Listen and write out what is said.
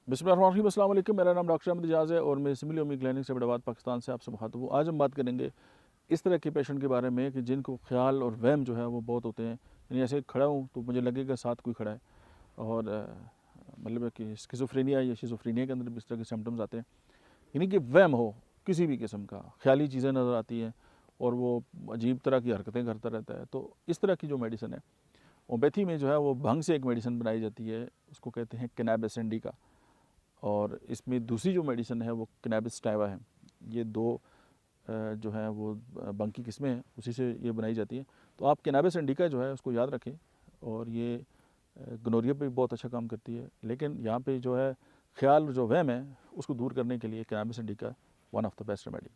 बिस्मिल्लाहिर्रहमानिर्रहीम, अस्सलाम वालेकुम। मेरा नाम डॉक्टर अहमद इजाज़ है और मैं सिमिली ओमी क्लिनिक से हैदराबाद पाकिस्तान से आपसे मुखातब हूँ। आज हम बात करेंगे इस तरह के पेशेंट के बारे में कि जिनको ख्याल और वहम जो है वो बहुत होते हैं। यानी ऐसे खड़ा हूँ तो मुझे लगेगा साथ कोई खड़ा है और मतलब है कि स्किज़ोफ्रेनिया या शिज़ोफ्रेनिया के अंदर भी इस तरह के सिम्पटम्स आते हैं। यानी कि वहम हो किसी भी किस्म का, ख्याली चीज़ें नज़र आती हैं और वो अजीब तरह की हरकतें करता रहता है। तो इस तरह की जो मेडिसिन है होम्योपैथी में जो है वो भंग से एक मेडिसिन बनाई जाती है, उसको कहते हैं कैनाबिस इंडिका। और इसमें दूसरी जो मेडिसिन है वो कैनाबिस टाइवा है। ये दो जो है वो भंग की किस्में हैं, उसी से ये बनाई जाती है। तो आप कैनाबिस इंडिका जो है उसको याद रखें और ये गनोरिया पे भी बहुत अच्छा काम करती है। लेकिन यहाँ पे जो है ख्याल जो वहम है उसको दूर करने के लिए cannabis indica one of the best remedy.